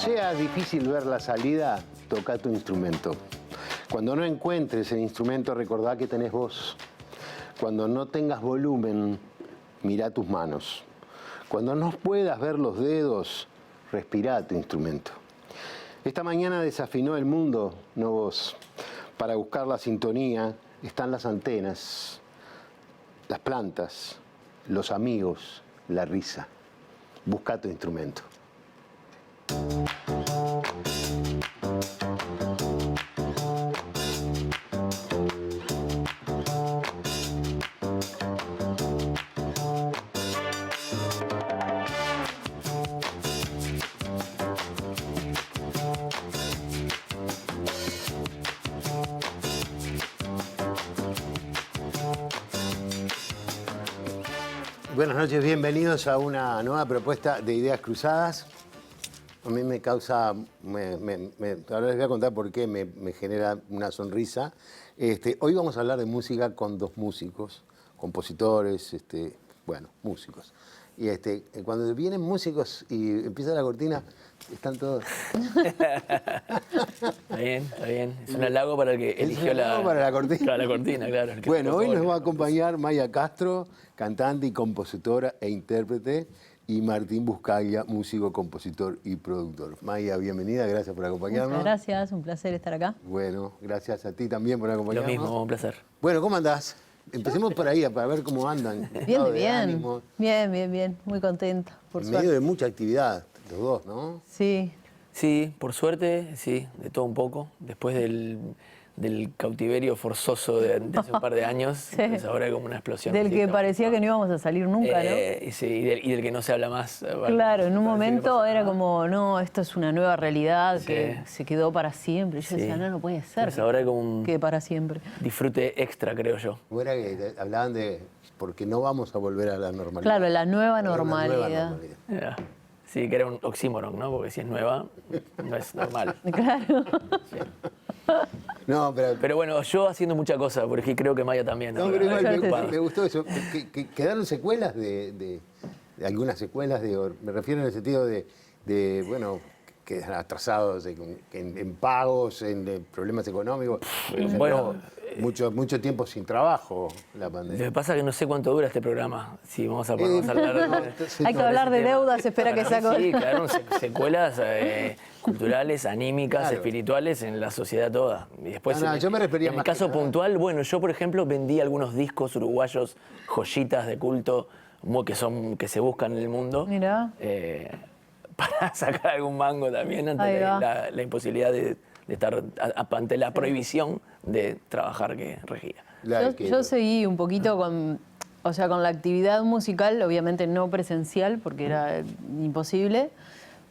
sea difícil ver la salida, toca tu instrumento. Cuando no encuentres el instrumento, recordá que tenés voz. Cuando no tengas volumen, mirá tus manos. Cuando no puedas ver los dedos, respirá tu instrumento. Esta mañana desafinó el mundo, no vos. Para buscar la sintonía están las antenas, las plantas, los amigos, la risa. Busca tu instrumento. Buenas noches, bienvenidos a una nueva propuesta de Ideas Cruzadas. A mí me causa, ahora les voy a contar por qué me genera una sonrisa. Hoy vamos a hablar de música con dos músicos, compositores, músicos. Y cuando vienen músicos y empieza la cortina, están todos... Está bien, está bien. Es un halago para el que eligió la cortina. Claro, la cortina, claro. Bueno, hoy nos va a acompañar Maya Castro, cantante y compositora e intérprete, y Martín Buscaglia, músico, compositor y productor. Maya, bienvenida, gracias por acompañarnos. Muchas gracias, un placer estar acá. Bueno, gracias a ti también por acompañarnos. Lo mismo, un placer. Bueno, ¿cómo andás? Empecemos por ahí, para ver cómo andan. Bien, muy contenta, por suerte. En medio de mucha actividad, los dos, ¿no? Sí. Sí, por suerte, sí, de todo un poco. Después del cautiverio forzoso de hace un par de años, Sí. pues ahora hay como una explosión. Del que parecía que no íbamos a salir nunca, ¿no? Sí, y del que no se habla más. Claro, en un momento era como, no, esto es una nueva realidad que se quedó para siempre. Y yo decía, no puede ser. Pues ahora hay como un que para siempre. disfrute extra, creo yo. Era que hablaban de, porque no vamos a volver a la normalidad. Claro, la nueva normalidad. Nueva normalidad. Yeah. Sí, que era un oxímoron, ¿no? Porque si es nueva, no es normal. Claro. Sí. No, pero bueno, yo haciendo mucha cosa, porque creo que Maya también. No, pero igual me gustó eso. Que quedaron secuelas de algunas secuelas, me refiero en el sentido de bueno, quedan atrasados en pagos, en problemas económicos. Bueno, mucho tiempo sin trabajo la pandemia. Lo que pasa es que no sé cuánto dura este programa. Si vamos a ponernos a hablar Hay que hablar de deudas, espera que saco. Sí, quedaron secuelas culturales, anímicas, espirituales en la sociedad toda. Y después, yo me refería en más el caso que nada. puntual, bueno, yo por ejemplo vendí algunos discos uruguayos, joyitas de culto, que se buscan en el mundo. Mirá. Para sacar algún mango también ante la imposibilidad de estar ante la prohibición de trabajar que regía. Yo seguí un poquito con la actividad musical, obviamente no presencial porque era imposible,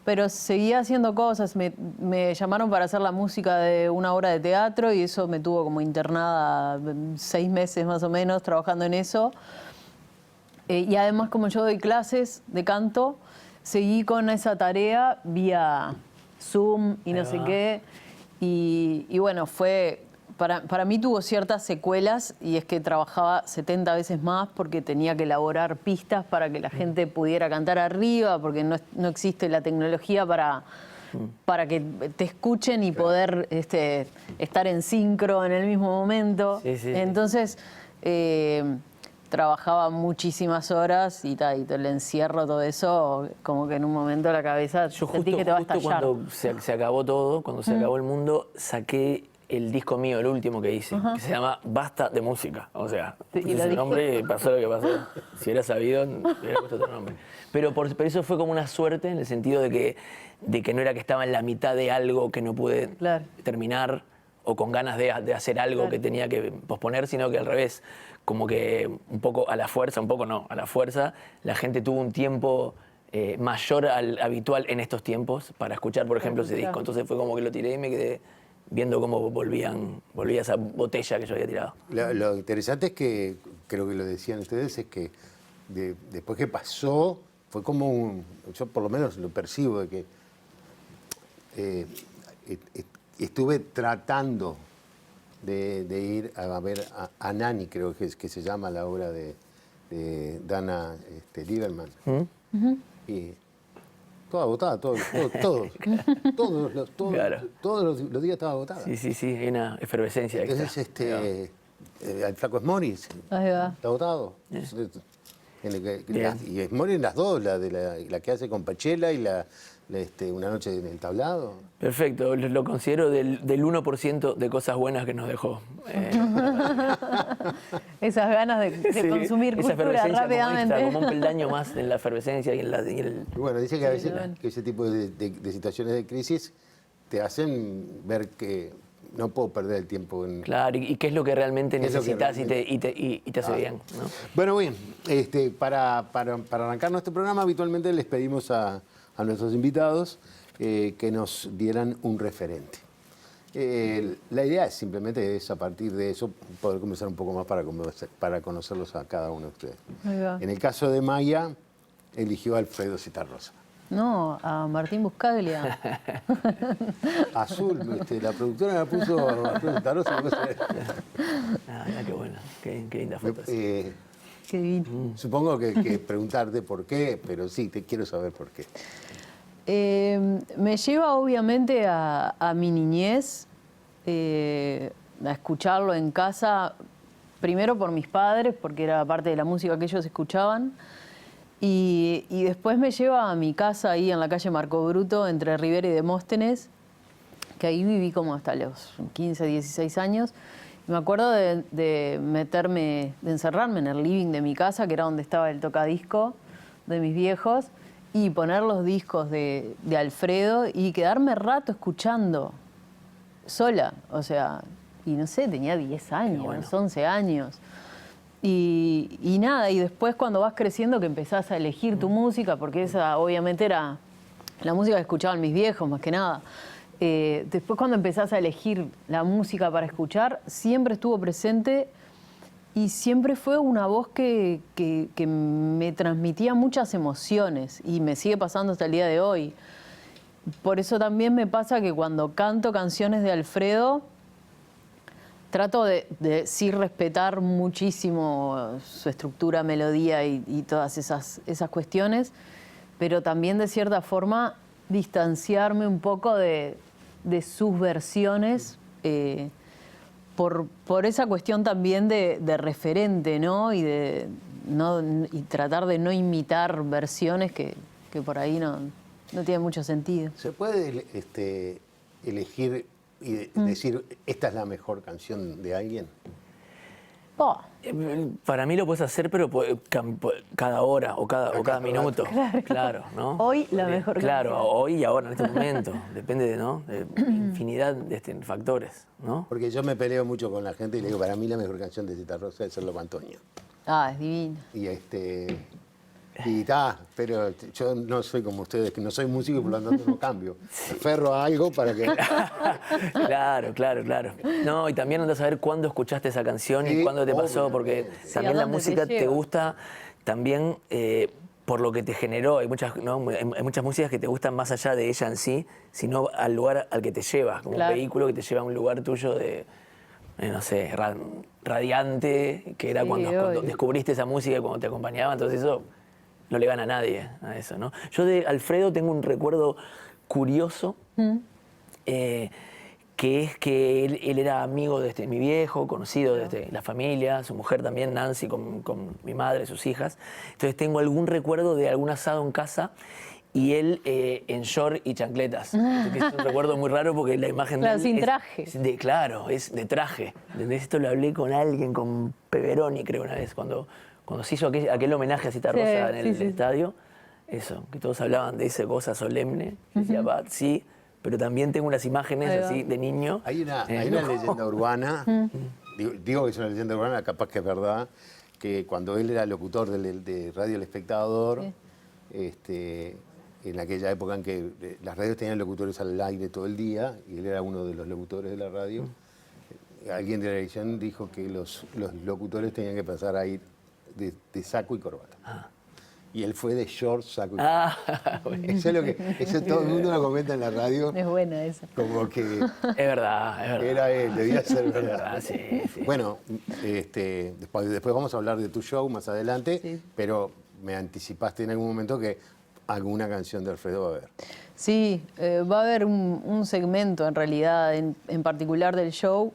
pero seguía haciendo cosas. Me llamaron para hacer la música de una obra de teatro y eso me tuvo como internada 6 meses más o menos trabajando en eso. Y además, como yo doy clases de canto, seguí con esa tarea vía Zoom y no sé qué. Y bueno, para mí tuvo ciertas secuelas y es que trabajaba 70 veces más porque tenía que elaborar pistas para que la gente pudiera cantar arriba, porque no existe la tecnología para que te escuchen y poder estar en sincro en el mismo momento. Sí. Entonces... trabajaba muchísimas horas y el encierro, todo eso, como que en un momento la cabeza sentí que te va a estallar. Cuando se acabó todo, cuando se acabó el mundo, saqué el disco mío, el último que hice, que se llama Basta de Música. O sea, puse ese nombre y pasó lo que pasó. Si hubiera sabido, hubiera puesto otro nombre. Pero eso fue como una suerte en el sentido de que no era que estaba en la mitad de algo que no pude terminar o con ganas de hacer algo que tenía que posponer, sino que al revés, como que un poco a la fuerza, la gente tuvo un tiempo mayor al habitual en estos tiempos para escuchar, por ejemplo, ese disco. Entonces fue como que lo tiré y me quedé viendo cómo volvía esa botella que yo había tirado. Lo interesante es que, creo que lo decían ustedes, es que después que pasó, fue como yo por lo menos lo percibo, de que estuve tratando de ir a ver a Nani, creo que se llama la obra de Dana Lieberman. ¿Mm? Y toda agotada, todos los días estaba agotada. Sí, hay una efervescencia Entonces, extra. el flaco es Morris, está agotado. Y es Morris en las dos, la que hace con Pachela y Una noche en el tablado. Perfecto, lo considero del 1% de cosas buenas que nos dejó. Esas ganas de consumir cultura rápidamente. Como un peldaño más en la efervescencia y en el... Bueno, dice que a veces que ese tipo de situaciones de crisis te hacen ver que no puedo perder el tiempo en... Claro, y qué es lo que realmente necesitas y te hace bien, ¿no? Bueno, bien, para arrancar nuestro programa habitualmente les pedimos a nuestros invitados que nos dieran un referente. La idea es simplemente a partir de eso poder conversar un poco más para conocerlos a cada uno de ustedes. En el caso de Maya, eligió a Alfredo Zitarrosa. No, a Martín Buscaglia. Azul, la productora la puso a Alfredo Zitarrosa. Qué bueno, qué linda foto. Qué divino. Supongo que preguntarte por qué, pero sí, te quiero saber por qué. Me lleva obviamente a mi niñez, a escucharlo en casa, primero por mis padres, porque era parte de la música que ellos escuchaban, y después me lleva a mi casa ahí en la calle Marco Bruto, entre Rivera y Demóstenes, que ahí viví como hasta los 15, 16 años. Me acuerdo de encerrarme en el living de mi casa, que era donde estaba el tocadisco de mis viejos, y poner los discos de Alfredo y quedarme rato escuchando sola. O sea, y no sé, tenía 10 años, bueno. 11 años. Y nada, y después cuando vas creciendo que empezás a elegir tu música, porque esa obviamente era la música que escuchaban mis viejos más que nada. Después cuando empezás a elegir la música para escuchar, siempre estuvo presente y siempre fue una voz que me transmitía muchas emociones y me sigue pasando hasta el día de hoy. Por eso también me pasa que cuando canto canciones de Alfredo, trato de sí respetar muchísimo su estructura, melodía y todas esas cuestiones, pero también de cierta forma distanciarme un poco de sus versiones por esa cuestión también de referente, ¿no? Y tratar de no imitar versiones que por ahí no tienen mucho sentido. ¿Se puede elegir y decir, esta es la mejor canción de alguien? Para mí lo puedes hacer, pero cada hora o cada minuto. Claro, ¿no? Hoy la mejor canción. Claro, hoy y ahora, en este momento. Depende de infinidad de factores, ¿no? Porque yo me peleo mucho con la gente y le digo, para mí la mejor canción de Zitarrosa es El Loco Antonio. Es divina. Y pero yo no soy como ustedes, que no soy músico y por lo tanto no cambio. Me aferro a algo para que... Claro. No, y también andas a saber cuándo escuchaste esa canción y cuándo te pasó, porque también la música te gusta también por lo que te generó. Hay muchas músicas que te gustan más allá de ella en sí, sino al lugar al que te lleva, como un vehículo que te lleva a un lugar tuyo de... no sé, radiante, que era cuando descubriste esa música y cuando te acompañaba, entonces eso no le gana a nadie a eso, ¿no? Yo de Alfredo tengo un recuerdo curioso, que es que él era amigo de mi viejo, conocido desde la familia, su mujer también, Nancy, con mi madre, sus hijas. Entonces tengo algún recuerdo de algún asado en casa y él en short y chancletas. Es un recuerdo muy raro porque la imagen de él sin traje. Es de traje. ¿Entendés? Esto lo hablé con alguien, con Peveroni, creo, una vez, cuando se hizo aquel homenaje a Zitarrosa en el estadio. Eso, que todos hablaban de esa cosa solemne. Decía, sí, pero también tengo unas imágenes así de niño. Hay una leyenda urbana, digo que es una leyenda urbana, capaz que es verdad, que cuando él era locutor de Radio El Espectador, en aquella época en que las radios tenían locutores al aire todo el día, y él era uno de los locutores de la radio, alguien de la dirección dijo que los locutores tenían que pasar a ir de saco y corbata. Y él fue de short, saco y corbata. Bueno. Eso todo el mundo lo comenta en la radio. Es buena esa. Como que... Es verdad. Era él, debía ser verdad. Sí. Bueno, después vamos a hablar de tu show más adelante, pero me anticipaste en algún momento que alguna canción de Alfredo va a haber. Sí, va a haber un segmento en realidad, en particular del show,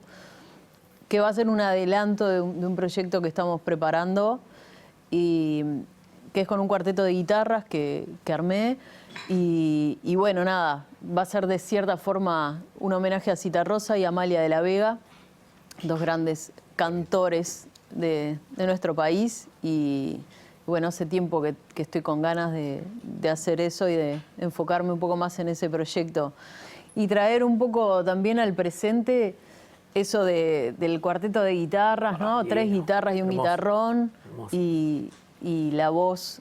que va a ser un adelanto de un proyecto que estamos preparando y que es con un cuarteto de guitarras que armé. Y bueno, nada, va a ser de cierta forma un homenaje a Citarrosa y a Amalia de la Vega, dos grandes cantores de nuestro país. Y bueno, hace tiempo que estoy con ganas de hacer eso y de enfocarme un poco más en ese proyecto. Y traer un poco también al presente eso del cuarteto de guitarras, ¿no? 3 guitarras y un guitarrón. Y la voz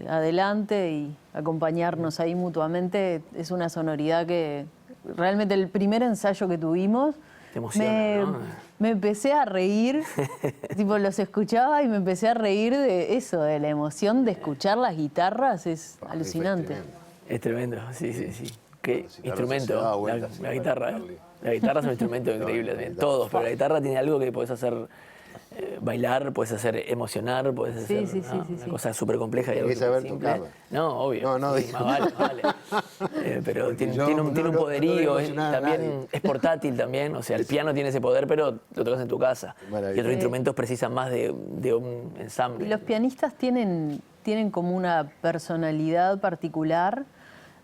adelante y acompañarnos ahí mutuamente. Es una sonoridad que realmente el primer ensayo que tuvimos te emociona, ¿no? Me empecé a reír, tipo los escuchaba y me empecé a reír de eso, de la emoción de escuchar las guitarras, es alucinante. Es tremendo, sí. Qué Citarrosa instrumento, la guitarra. La guitarra es un instrumento increíble también, todos, pero la guitarra tiene algo que podés hacer bailar, puedes hacer emocionar, puedes hacer una cosa súper compleja y algo saber simple. tocarla. No, obvio. No, sí, más vale. Pero tiene un poderío, también es portátil también, o sea, el piano tiene ese poder, pero lo tocas en tu casa. Y otros instrumentos precisan más de un ensamble. Y los pianistas tienen como una personalidad particular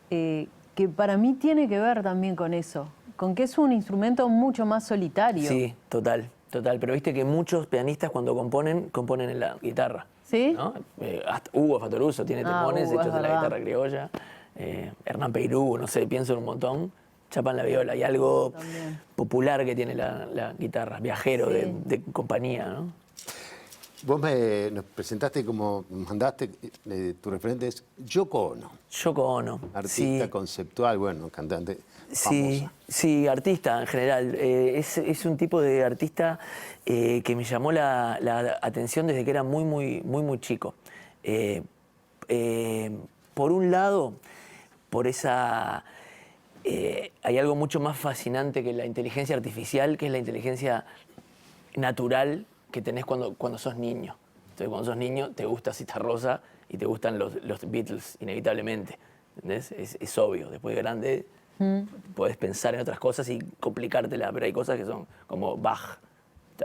que para mí tiene que ver también con eso, con que es un instrumento mucho más solitario. Sí, total. Pero viste que muchos pianistas cuando componen en la guitarra. ¿Sí? ¿No? Hasta Hugo Fatoruso tiene temones hechos de la guitarra criolla. Hernán Peirú, no sé, pienso en un montón. Chapan la viola. Y algo popular que tiene la guitarra, viajero, de compañía, ¿no? Vos nos presentaste como mandaste, tu referente es Yoko Ono. Yoko Ono. Artista conceptual, bueno, cantante famosa. Sí, artista en general. Es un tipo de artista que me llamó la atención desde que era muy chico. Por un lado, por esa... hay algo mucho más fascinante que la inteligencia artificial, que es la inteligencia natural que tenés cuando sos niño. Entonces, cuando sos niño, te gusta Citarrosa y te gustan los Beatles, inevitablemente. ¿Entendés? Es obvio. Después de grande, podés pensar en otras cosas y complicártela, pero hay cosas que son como Bach.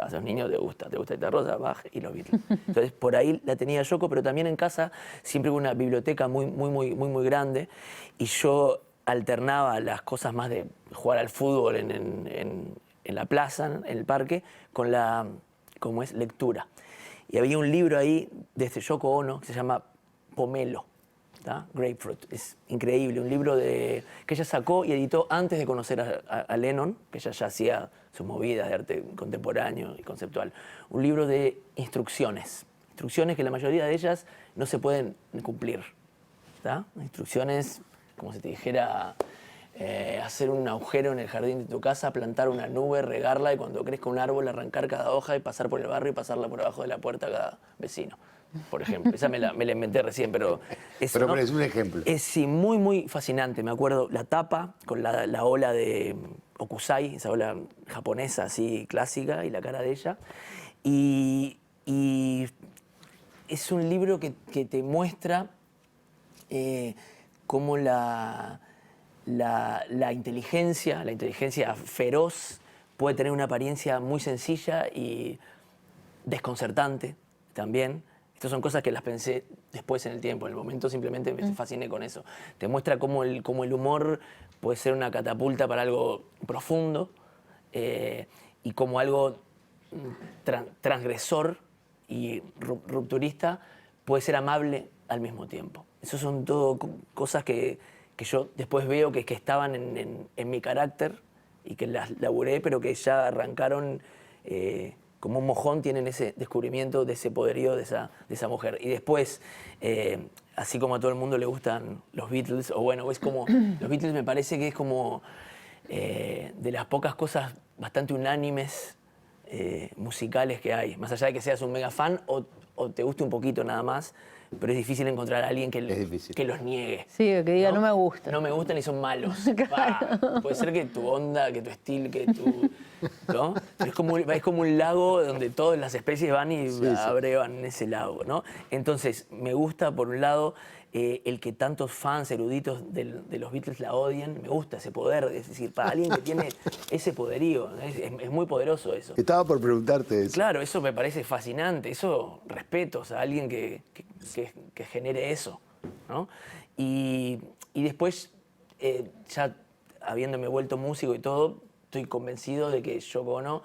Sos niño, te gusta Citarrosa, Bach y los Beatles. Entonces, por ahí la tenía Yoko, pero también en casa siempre hubo una biblioteca muy grande y yo alternaba las cosas más de jugar al fútbol en la plaza, en el parque, con como es lectura. Y había un libro ahí de Yoko Ono que se llama Pomelo, ¿tá? Grapefruit. Es increíble, un libro que ella sacó y editó antes de conocer a Lennon, que ella ya hacía sus movidas de arte contemporáneo y conceptual. Un libro de instrucciones que la mayoría de ellas no se pueden cumplir, ¿tá? Instrucciones, como si te dijera... hacer un agujero en el jardín de tu casa, plantar una nube, regarla y cuando crezca un árbol arrancar cada hoja y pasar por el barrio y pasarla por abajo de la puerta a cada vecino, por ejemplo. Esa me la inventé recién, pero eso, pero ¿no? es un ejemplo. Es sí, muy fascinante. Me acuerdo la tapa con la ola de Okusai, esa ola japonesa así clásica y la cara de ella. Y es un libro que te muestra cómo la inteligencia feroz puede tener una apariencia muy sencilla y desconcertante también. Estas son cosas que las pensé después en el tiempo. En el momento simplemente me fasciné con eso. Te muestra cómo el humor puede ser una catapulta para algo profundo y como algo transgresor y rupturista puede ser amable al mismo tiempo. Esas son todo cosas que yo después veo que estaban en mi carácter y que las laburé, pero que ya arrancaron como un mojón, tienen ese descubrimiento de ese poderío de esa mujer. Y después, así como a todo el mundo le gustan los Beatles, o bueno, es como, los Beatles me parece que es como de las pocas cosas bastante unánimes musicales que hay, más allá de que seas un mega fan o te guste un poquito nada más, pero es difícil encontrar a alguien que los niegue. Sí, que diga, no me gusta. No me gustan y son malos. Claro. Puede ser que tu onda, que tu estilo, que tu... ¿no? Es como un lago donde todas las especies van y abrevan en ese lago, ¿no? Entonces, me gusta, por un lado, el que tantos fans eruditos de los Beatles la odien, me gusta ese poder, es decir, para alguien que tiene ese poderío, es muy poderoso eso. Estaba por preguntarte eso. Claro, eso me parece fascinante, eso respeto, o sea, alguien que genere eso, ¿no? Y después, ya habiéndome vuelto músico y todo, estoy convencido de que Yoko Ono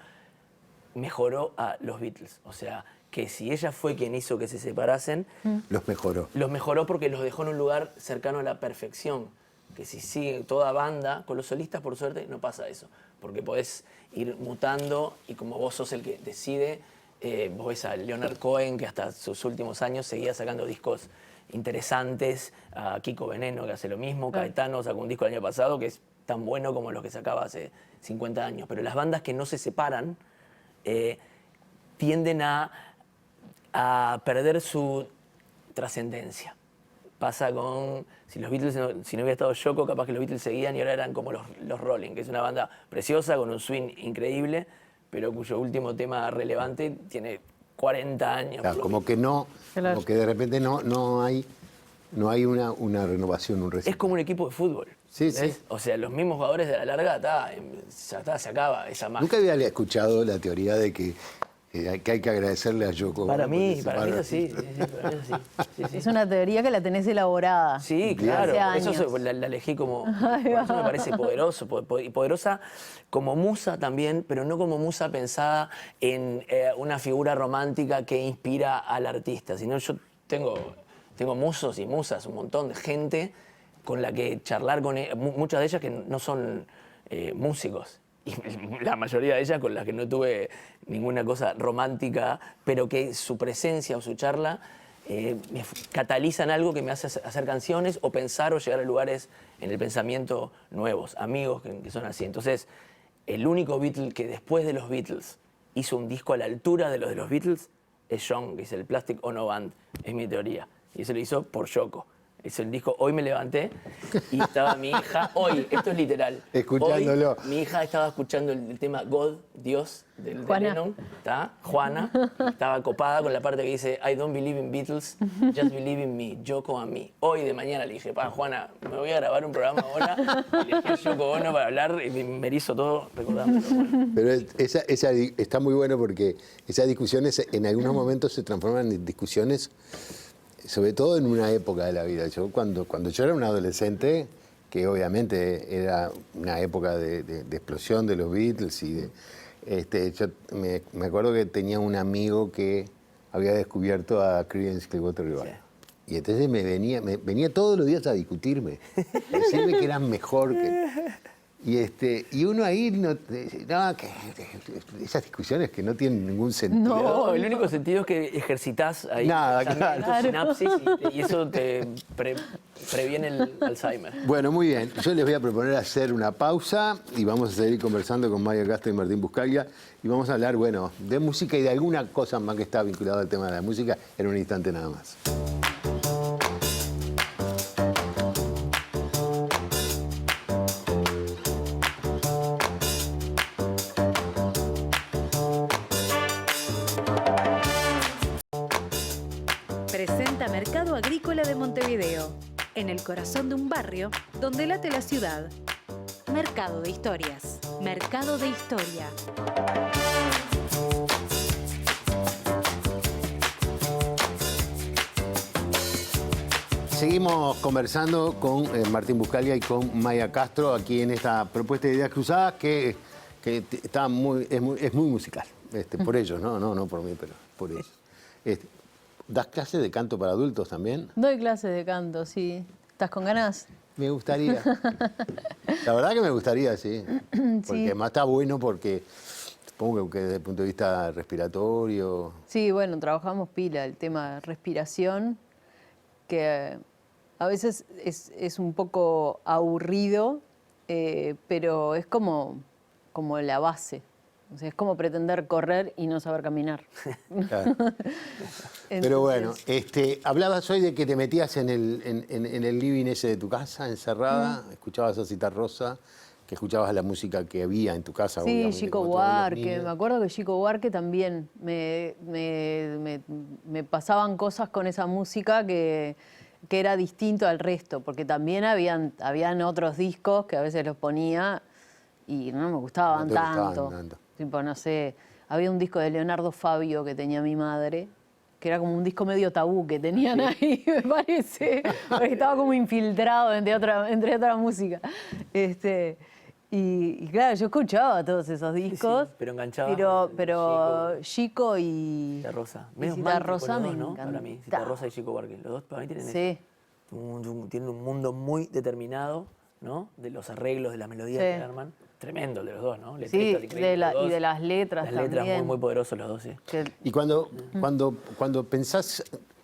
mejoró a los Beatles. O sea, que si ella fue quien hizo que se separasen... Los mejoró. Los mejoró porque los dejó en un lugar cercano a la perfección. Que si sigue toda banda, con los solistas, por suerte, no pasa eso. Porque podés ir mutando y como vos sos el que decide, vos ves a Leonard Cohen, que hasta sus últimos años seguía sacando discos interesantes, a Kiko Veneno, que hace lo mismo, Caetano sacó un disco el año pasado que es tan bueno como los que sacaba hace 50 años. Pero las bandas que no se separan tienden a perder su trascendencia. Pasa con, si los Beatles, si no hubiera estado Yoko, capaz que los Beatles seguían y ahora eran como los Rolling, que es una banda preciosa, con un swing increíble, pero cuyo último tema relevante tiene 40 años. Claro, como que no, claro. como que de repente no hay una renovación, un reset. Es como un equipo de fútbol. Sí, ¿ves? sí. O sea, los mismos jugadores de la larga, se acaba esa magia. Nunca había escuchado la teoría de que hay que agradecerle a Yoko. Para mí eso sí. Para mí eso sí. Sí. Es una teoría que la tenés elaborada. Sí, claro. Hace Eso años. la elegí como... Por eso me parece poderoso. Y poderosa como musa también, pero no como musa pensada en una figura romántica que inspira al artista, sino yo tengo musos y musas, un montón de gente con la que charlar, muchas de ellas que no son músicos. Y la mayoría de ellas con las que no tuve ninguna cosa romántica, pero que su presencia o su charla me catalizan algo que me hace hacer canciones o pensar o llegar a lugares en el pensamiento nuevos, amigos que son así. Entonces, el único Beatle que después de los Beatles hizo un disco a la altura de los Beatles es John, que es el Plastic Ono Band, es mi teoría. Y eso lo hizo por Yoko. Es el disco, hoy me levanté y estaba mi hija, hoy, esto es literal. Escuchándolo. Hoy, mi hija estaba escuchando el tema God, Dios, de Lennon, ¿tá? Juana, estaba copada con la parte que dice I don't believe in Beatles, just believe in me, Yoko and me. Hoy de mañana le dije, Juana, me voy a grabar un programa ahora, y elegí a Yoko Ono para hablar y me erizo todo recordándolo. Bueno. Pero está muy bueno porque esas discusiones en algunos momentos se transforman en discusiones, sobre todo en una época de la vida. Yo cuando yo era un adolescente, que obviamente era una época de explosión de los Beatles, y yo me acuerdo que tenía un amigo que había descubierto a Creedence Clearwater Revival. Sí. Y entonces me venía todos los días a discutirme, a decirme que eran mejor que... Y uno ahí, esas discusiones que no tienen ningún sentido. No, el único sentido es que ejercitas ahí tu sinapsis y eso te previene el Alzheimer. Bueno, muy bien. Yo les voy a proponer hacer una pausa y vamos a seguir conversando con Maya Castro y Martín Buscaglia y vamos a hablar, bueno, de música y de alguna cosa más que está vinculada al tema de la música en un instante nada más. Presenta Mercado Agrícola de Montevideo, en el corazón de un barrio donde late la ciudad. Mercado de Historias. Mercado de Historia. Seguimos conversando con Martín Buscaglia y con Maya Castro aquí en esta propuesta de Ideas Cruzadas que está es muy musical. Por ellos, no por mí, pero por ellos. ¿Das clases de canto para adultos también? Doy clases de canto, sí. ¿Estás con ganas? Me gustaría. La verdad que me gustaría, sí. Porque además está bueno porque supongo que desde el punto de vista respiratorio... Sí, bueno, trabajamos pila, el tema de respiración, que a veces es un poco aburrido, pero es como la base. O sea, es como pretender correr y no saber caminar. Claro. Pero bueno, hablabas hoy de que te metías en el living ese de tu casa, encerrada, escuchabas a Citarrosa, que escuchabas la música que había en tu casa. Sí, Chico Buarque. Me acuerdo que Chico Buarque también me pasaban cosas con esa música que que era distinto al resto, porque también habían otros discos que a veces los ponía y no me gustaban tanto. Tipo, no sé, había un disco de Leonardo Fabio que tenía mi madre, que era como un disco medio tabú que tenían ahí, me parece, porque estaba como infiltrado entre otra música. Y claro, yo escuchaba todos esos discos. Sí, pero enganchaba. Pero Chico y Cita Rosa. y Menos Cita mal Rosa me ¿no? Para mí, Cita Rosa y Chico Buarque. Los dos para mí tienen eso. Tienen un mundo muy determinado, ¿no? De los arreglos, de las melodías que arman. Tremendo el de los dos, ¿no? Sí, y de las letras también. Las letras muy poderosos los dos, sí. Y cuando pensás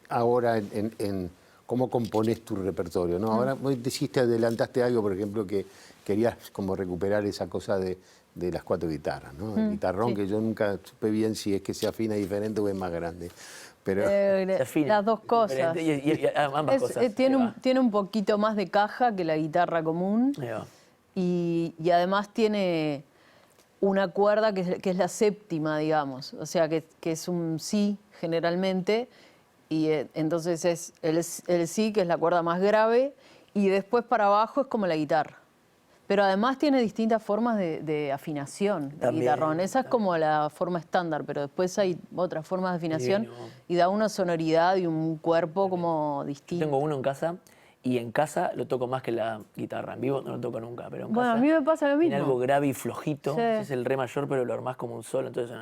ahora en cómo componés tu repertorio, ¿no? Ahora vos adelantaste algo, por ejemplo, que querías como recuperar esa cosa de las 4 guitarras, ¿no? El guitarrón, que yo nunca supe bien si es que se afina diferente o es más grande. Pero las dos cosas. Y ambas cosas. Tiene un poquito más de caja que la guitarra común. Y además tiene una cuerda que es la séptima, digamos. O sea, que es un si generalmente. Y entonces es el si, que es la cuerda más grave. Y después para abajo es como la guitarra. Pero además tiene distintas formas de afinación del guitarrón. Esa es como la forma estándar, pero después hay otras formas de afinación y da una sonoridad y un cuerpo como distinto. Yo tengo uno en casa y en casa lo toco más que la guitarra. En vivo no lo toco nunca, pero en casa a mí me pasa lo mismo. tiene algo grave y flojito. Es el re mayor, pero lo armás como un sol, entonces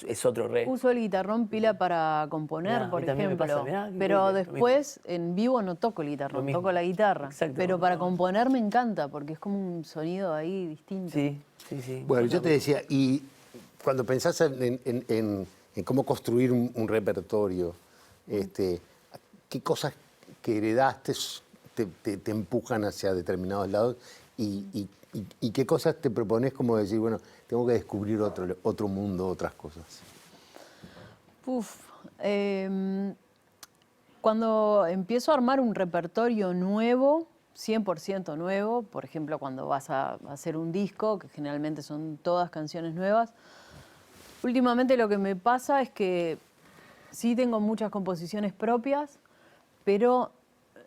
es otro re. Uso el guitarrón pila para componer, por ejemplo. Pero después en vivo no toco el guitarrón, toco la guitarra. Exacto. Pero para componer me encanta, porque es como un sonido ahí distinto. Sí. Bueno, yo te decía, y cuando pensás en cómo construir un repertorio, ¿qué cosas que heredaste te empujan hacia determinados lados y qué cosas te propones como decir, bueno, tengo que descubrir otro mundo, otras cosas? Cuando empiezo a armar un repertorio nuevo, 100% nuevo, por ejemplo, cuando vas a hacer un disco, que generalmente son todas canciones nuevas, últimamente lo que me pasa es que sí tengo muchas composiciones propias, pero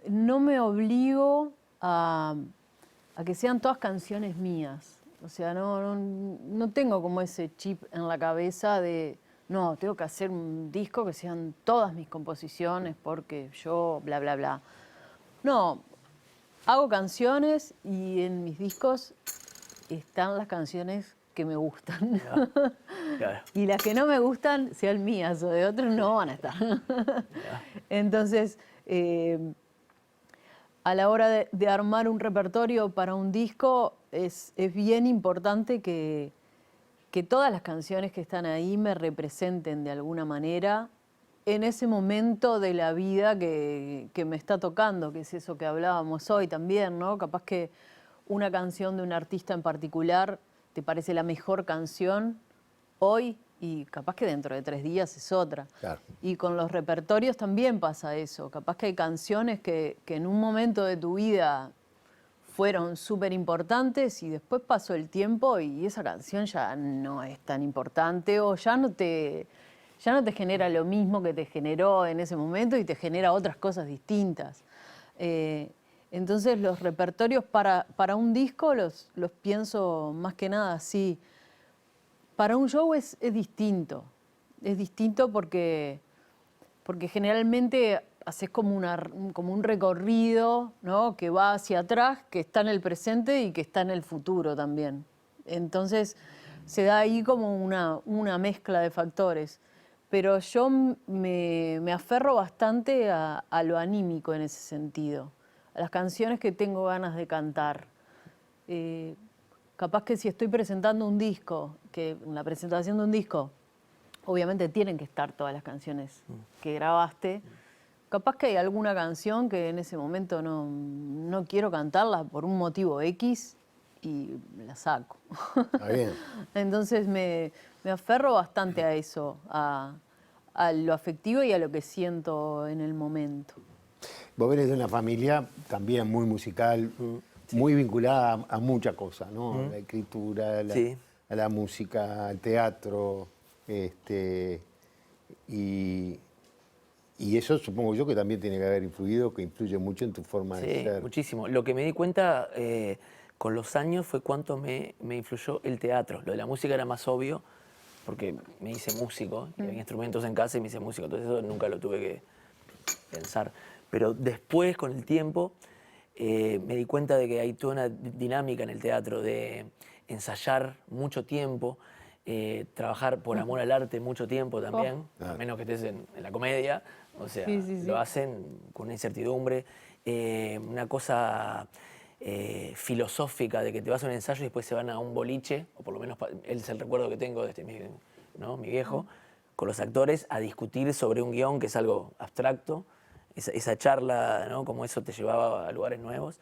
no me obligo a que sean todas canciones mías. O sea, no tengo como ese chip en la cabeza de, no, tengo que hacer un disco que sean todas mis composiciones porque yo, bla, bla, bla. No, hago canciones y en mis discos están las canciones que me gustan. Claro. Y las que no me gustan, sean mías o de otros, no van a estar. Entonces, a la hora de armar un repertorio para un disco, es bien importante que todas las canciones que están ahí me representen de alguna manera en ese momento de la vida que me está tocando, que es eso que hablábamos hoy también, ¿no? Capaz que una canción de un artista en particular te parece la mejor canción hoy y capaz que dentro de 3 días es otra. Claro. Y con los repertorios también pasa eso. Capaz que hay canciones que en un momento de tu vida fueron súper importantes y después pasó el tiempo y esa canción ya no es tan importante o ya no te genera lo mismo que te generó en ese momento y te genera otras cosas distintas. Entonces los repertorios para un disco los pienso más que nada así. Para un show es distinto. Es distinto porque generalmente haces como un recorrido, ¿no? Que va hacia atrás, que está en el presente y que está en el futuro también. Entonces se da ahí como una mezcla de factores. Pero yo me aferro bastante a lo anímico en ese sentido, a las canciones que tengo ganas de cantar. Capaz que si estoy presentando un disco, que en la presentación de un disco, obviamente tienen que estar todas las canciones que grabaste. Capaz que hay alguna canción que en ese momento no quiero cantarla por un motivo X y la saco. Está bien. Entonces me aferro bastante a eso, a lo afectivo y a lo que siento en el momento. Vos venís de una familia también muy musical, muy vinculada a muchas cosas, ¿no? A la escritura, a la música, al teatro, y Y eso supongo yo que también tiene que haber influido, que influye mucho en tu forma de ser. Sí, muchísimo. Lo que me di cuenta con los años fue cuánto me influyó el teatro. Lo de la música era más obvio, porque me hice músico, y había instrumentos en casa y me hice músico, entonces eso nunca lo tuve que pensar. Pero después, con el tiempo, me di cuenta de que hay toda una dinámica en el teatro de ensayar mucho tiempo, trabajar por amor al arte mucho tiempo también, a menos que estés en la comedia, o sea, lo hacen con una incertidumbre, una cosa filosófica de que te vas a un ensayo y después se van a un boliche, o por lo menos él es el recuerdo que tengo de mi viejo, con los actores a discutir sobre un guión que es algo abstracto, esa charla, ¿no? Como eso te llevaba a lugares nuevos.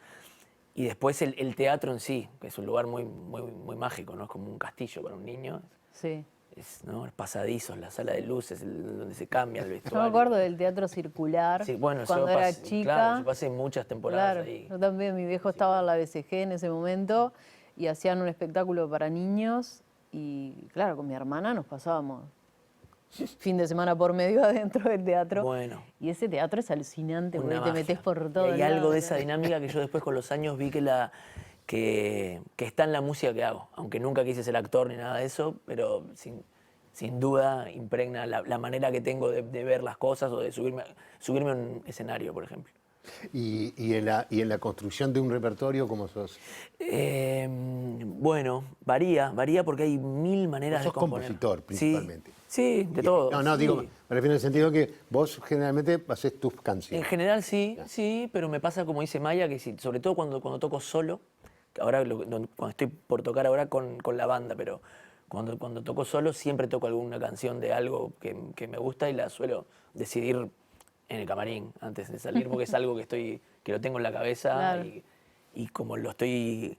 Y después el teatro en sí, que es un lugar muy, muy, muy mágico, ¿no? Es como un castillo para un niño. Sí. ¿No? Pasadizos, la sala de luces, donde se cambia el vestuario. Yo me acuerdo del teatro circular, sí, bueno, cuando era chica. Claro, yo pasé muchas temporadas claro, ahí. Yo también, mi viejo estaba en la BCG en ese momento y hacían un espectáculo para niños y claro, con mi hermana nos pasábamos fin de semana por medio adentro del teatro. Bueno. Y ese teatro es alucinante porque magia. te metes por todo. Y hay algo de esa dinámica que yo después con los años vi que está en la música que hago. Aunque nunca quise ser actor ni nada de eso, pero sin duda impregna la manera que tengo de ver las cosas o de subirme a un escenario, por ejemplo. ¿Y en la construcción de un repertorio cómo sos? Bueno, varía porque hay mil maneras de componer. Sos compositor, principalmente. Sí, de todo. No, sí. digo, me refiero en el sentido que vos generalmente haces tus canciones. En general sí, pero me pasa como dice Maya, que sobre todo cuando toco solo, que ahora cuando estoy por tocar ahora con la banda, pero cuando toco solo siempre toco alguna canción de algo que me gusta y la suelo decidir en el camarín antes de salir, porque es algo que lo tengo en la cabeza claro. y como lo estoy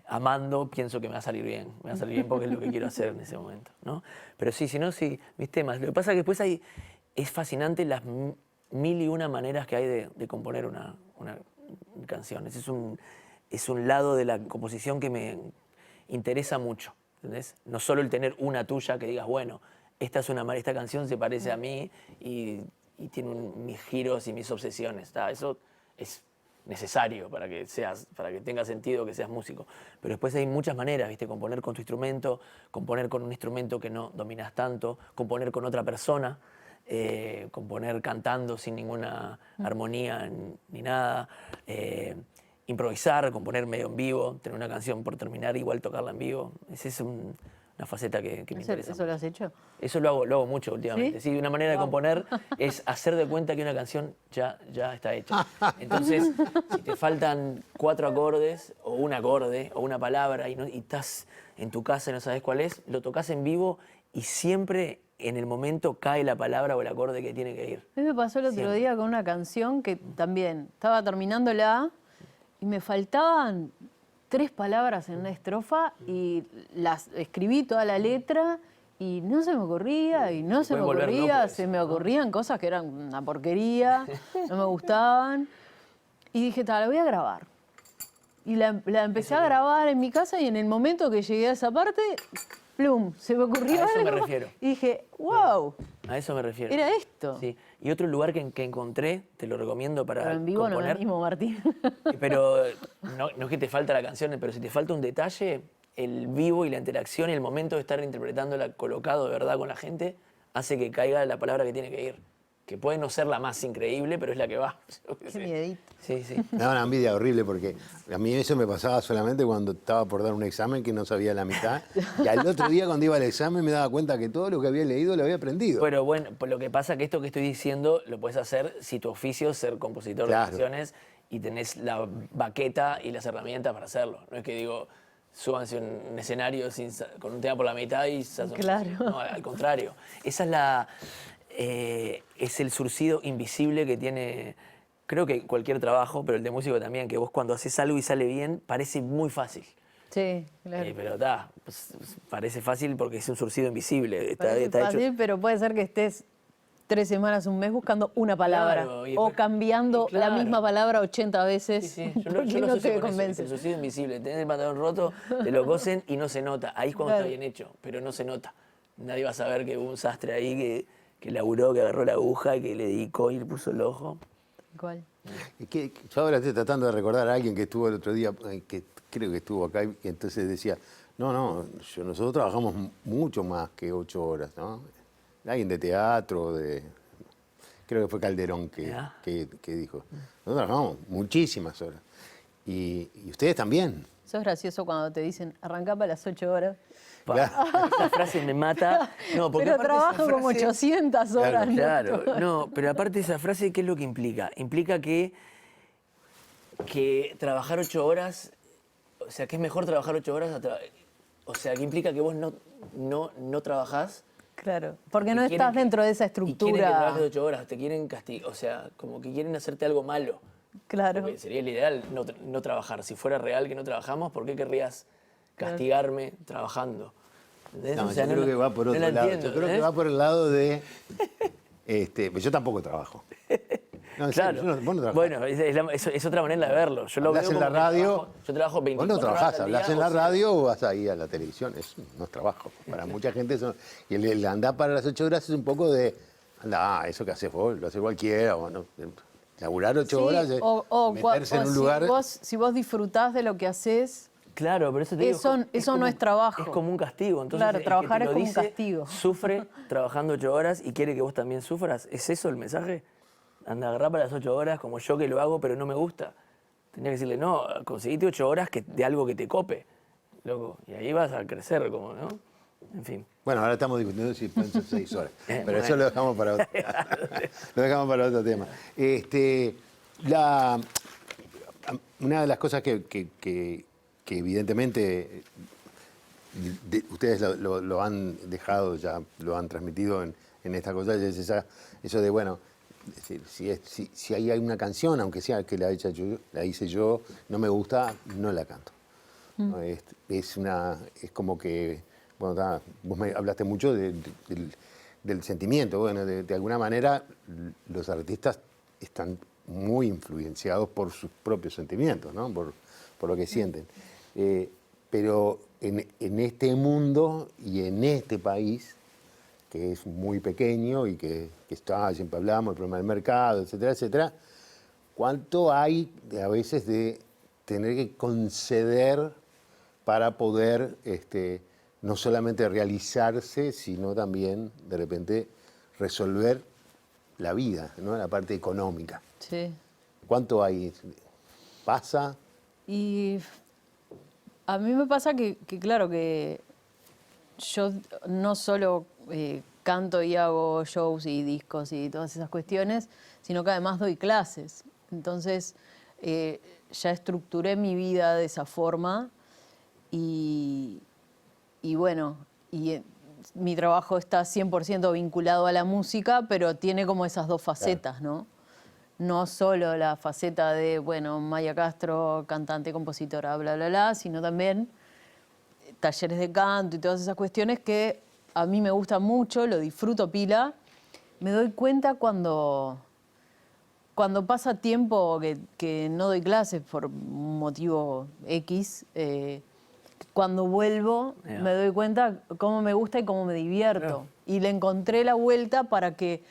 amando, pienso que me va a salir bien. Me va a salir bien porque es lo que quiero hacer en ese momento, ¿no? Pero sí, mis temas. Lo que pasa es que después es fascinante las mil y una maneras que hay de componer una canción. Ese es un lado de la composición que me interesa mucho, ¿entendés? No solo el tener una tuya que digas, bueno, esta canción se parece a mí y tiene mis giros y mis obsesiones. ¿Tá? Eso es necesario para que tenga sentido que seas músico. Pero después hay muchas maneras, ¿viste? Componer con tu instrumento, componer con un instrumento que no dominas tanto, componer con otra persona, componer cantando sin ninguna armonía ni nada, improvisar, componer medio en vivo, tener una canción por terminar, igual tocarla en vivo. Esa es una faceta que me interesa. ¿Eso lo has hecho? Eso lo hago mucho últimamente. ¿Sí? Una manera de componer es hacer de cuenta que una canción ya está hecha. Entonces, si te faltan 4 acordes, o un acorde, o una palabra, y estás en tu casa y no sabes cuál es, lo tocas en vivo y siempre en el momento cae la palabra o el acorde que tiene que ir. A mí me pasó el otro día con una canción que también estaba terminándola y me faltaban 3 palabras en una estrofa y las escribí toda la letra y no se me ocurría y no se me ocurría, se me ocurrían cosas que eran una porquería, no me gustaban y dije, la voy a grabar. Y la empecé a grabar en mi casa y en el momento que llegué a esa parte, plum, se me ocurrió algo. A eso me refiero. Y dije, wow. A eso me refiero. Era esto. Sí. Y otro lugar que encontré, te lo recomiendo para pero en vivo componer. No es lo mismo, Martín. Pero no es que te falta la canción, pero si te falta un detalle, el vivo y la interacción y el momento de estar interpretándola colocado de verdad con la gente hace que caiga la palabra que tiene que ir. Que puede no ser la más increíble, pero es la que va. Qué miedito. Sí. Me daba una envidia horrible porque a mí eso me pasaba solamente cuando estaba por dar un examen que no sabía la mitad. Y al otro día cuando iba al examen me daba cuenta que todo lo que había leído lo había aprendido. Pero bueno, pues lo que pasa es que esto que estoy diciendo lo puedes hacer si tu oficio es ser compositor de canciones y tenés la baqueta y las herramientas para hacerlo. No es que digo, súbanse a un escenario con un tema por la mitad y... Claro. No, al contrario. Esa es el surcido invisible que tiene, creo que cualquier trabajo, pero el de músico también, que vos cuando haces algo y sale bien, parece muy fácil. Sí, claro. Pero parece fácil porque es un surcido invisible. Parece fácil, hecho... pero puede ser que estés 3 semanas, un mes buscando una palabra. Claro, o cambiando la misma palabra 80 veces. Sí. Yo no te convence. Es el surcido invisible. Tenés el pantalón roto, te lo cosen y no se nota. Ahí es cuando está bien hecho, pero no se nota. Nadie va a saber que hubo un sastre ahí que laburó, que agarró la aguja, que le dedicó y le puso el ojo. ¿Cuál? Yo ahora estoy tratando de recordar a alguien que estuvo el otro día, que creo que estuvo acá, y entonces decía, nosotros trabajamos mucho más que 8 horas, ¿no? Alguien de teatro, creo que fue Calderón que dijo, nosotros trabajamos muchísimas horas. Y ustedes también. Eso es gracioso cuando te dicen, arrancá para las 8 horas. Esa frase me mata. No, porque pero trabajo como 800 horas. Claro, no, pero aparte de esa frase, ¿qué es lo que implica? Implica que trabajar 8 horas, o sea, que es mejor trabajar 8 horas, o sea, que implica que vos no trabajás. Claro, porque no estás dentro de esa estructura. Y quieren que trabajes 8 horas, te quieren castigar, o sea, como que quieren hacerte algo malo. Claro. Porque sería el ideal no trabajar. Si fuera real que no trabajamos, ¿por qué querrías castigarme trabajando? No, o sea, yo creo que va por otro lado. Yo creo que va por el lado de... pues yo tampoco trabajo. No, claro. Vos no trabajás. Bueno, es otra manera de verlo. Yo lo veo en como la radio. Yo trabajo 24 Vos no trabajás, horas al día, hablas en la radio o vas ahí a la televisión. Eso no es trabajo. Para mucha gente eso. Y el andar para las 8 horas es un poco de... eso que haces vos, lo hace cualquiera. O no, laburar 8 horas es meterse en un lugar... Si vos disfrutás de lo que haces... Claro, pero eso te digo, eso no es trabajo. Es como un castigo. Entonces, claro, trabajar es como un castigo. Sufre trabajando 8 horas y quiere que vos también sufras. ¿Es eso el mensaje? Anda, agarrá para las 8 horas como yo que lo hago, pero no me gusta. Tendría que decirle, no, conseguite 8 horas de algo que te cope, loco. Y ahí vas a crecer, como, ¿no? En fin. Bueno, ahora estamos discutiendo si pueden ser 6 horas. Pero eso lo dejamos para otro, tema. Una de las cosas que evidentemente ustedes lo han dejado, ya lo han transmitido en esta cosa, es eso de, bueno, si hay una canción, aunque sea que la hice yo, no me gusta, no la canto. ¿No? Es como que, bueno, vos me hablaste mucho del sentimiento. Bueno, de alguna manera los artistas están muy influenciados por sus propios sentimientos, ¿no? Por lo que sienten. Pero en este mundo y en este país, que es muy pequeño y que siempre hablamos del problema del mercado, etcétera, etcétera, ¿cuánto hay a veces de tener que conceder para poder no solamente realizarse, sino también, de repente, resolver la vida, ¿no? La parte económica? Sí. ¿Cuánto hay? ¿Pasa? Y a mí me pasa que claro, que yo no solo canto y hago shows y discos y todas esas cuestiones, sino que además doy clases. Entonces, ya estructuré mi vida de esa forma y bueno, mi trabajo está 100% vinculado a la música, pero tiene como esas dos facetas, ¿no? No solo la faceta de, bueno, Maya Castro, cantante, compositora, bla, bla, bla, sino también talleres de canto y todas esas cuestiones que a mí me gusta mucho, lo disfruto pila. Me doy cuenta cuando pasa tiempo que no doy clases por un motivo X, cuando vuelvo me doy cuenta cómo me gusta y cómo me divierto. Y le encontré la vuelta para que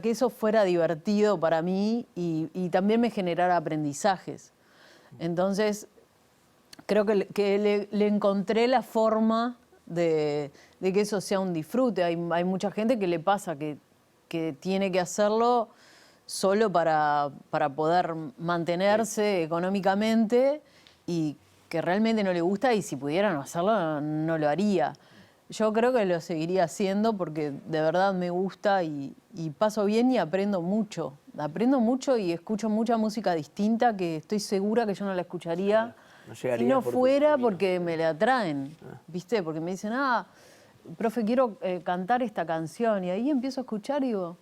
eso fuera divertido para mí y también me generara aprendizajes. Entonces, creo que le encontré la forma de que eso sea un disfrute. Hay mucha gente que le pasa que tiene que hacerlo solo para poder mantenerse económicamente y que realmente no le gusta, y si pudiera no hacerlo, no lo haría. Yo creo que lo seguiría haciendo porque de verdad me gusta y paso bien y aprendo mucho. Aprendo mucho y escucho mucha música distinta que estoy segura que yo no la escucharía si no fuera porque me la traen, ¿viste? Porque me dicen, profe, quiero cantar esta canción. Y ahí empiezo a escuchar y digo,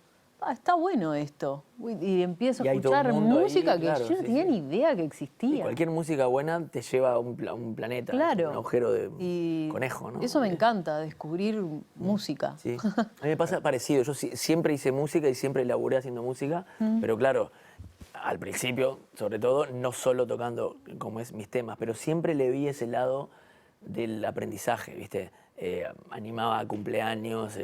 está bueno esto. Y empiezo a escuchar música ahí, claro, que yo no tenía ni idea que existía. Y cualquier música buena te lleva a un planeta, claro, un agujero de conejo, ¿no? Eso me encanta, descubrir música. Sí. A mí me pasa parecido. Yo siempre hice música y siempre laburé haciendo música, pero claro, al principio, sobre todo, no solo tocando como es mis temas, pero siempre le vi ese lado del aprendizaje, ¿viste? Animaba a cumpleaños,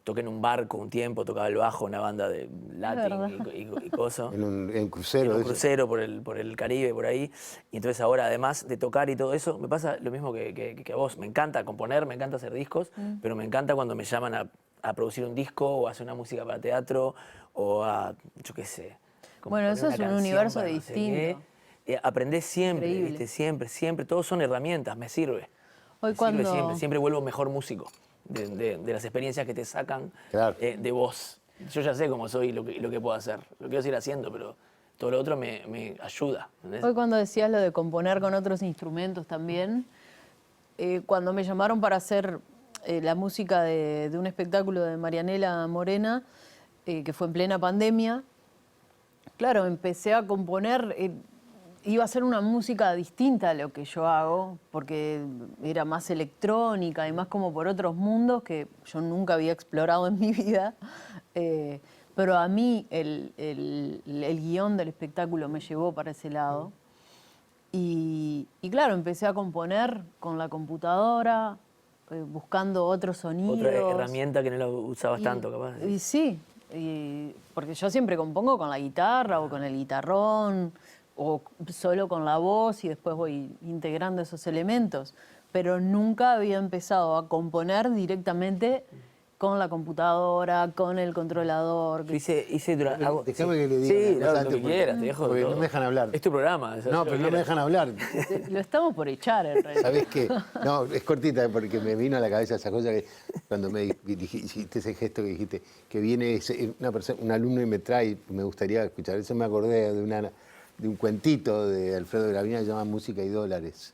toqué en un barco un tiempo, tocaba el bajo, una banda de Latin y cosas. En un crucero. En un crucero por el Caribe, por ahí. Y entonces ahora, además de tocar y todo eso, me pasa lo mismo que a vos. Me encanta componer, me encanta hacer discos, pero me encanta cuando me llaman a producir un disco o a hacer una música para teatro o a, yo qué sé. Bueno, eso es un universo distinto. Aprendés siempre, ¿viste? Siempre. Todos son herramientas, me sirve. Siempre vuelvo mejor músico de las experiencias que te sacan de vos. Yo ya sé cómo soy, lo que puedo hacer. Lo quiero seguir haciendo, pero todo lo otro me ayuda. ¿Entendés? Hoy cuando decías lo de componer con otros instrumentos también, cuando me llamaron para hacer la música de un espectáculo de Marianela Morena, que fue en plena pandemia, claro, empecé a componer. Iba a ser una música distinta a lo que yo hago, porque era más electrónica y más como por otros mundos que yo nunca había explorado en mi vida. Pero a mí el guión del espectáculo me llevó para ese lado. Y claro, empecé a componer con la computadora, buscando otros sonidos. Otra herramienta que no la usabas tanto, capaz. Y sí, porque yo siempre compongo con la guitarra o con el guitarrón, o solo con la voz y después voy integrando esos elementos. Pero nunca había empezado a componer directamente con la computadora, con el controlador. Hice durante... Déjame que le diga lo que quieras, te dejo. Porque no me dejan hablar. Es tu programa. No, pero no me dejan hablar. Lo estamos por echar, en realidad. ¿Sabés qué? No, es cortita porque me vino a la cabeza esa cosa que cuando me hiciste ese gesto que dijiste, que viene un alumno y me trae, me gustaría escuchar. Eso me acordé de un cuentito de Alfredo Gravina que se llama Música y Dólares,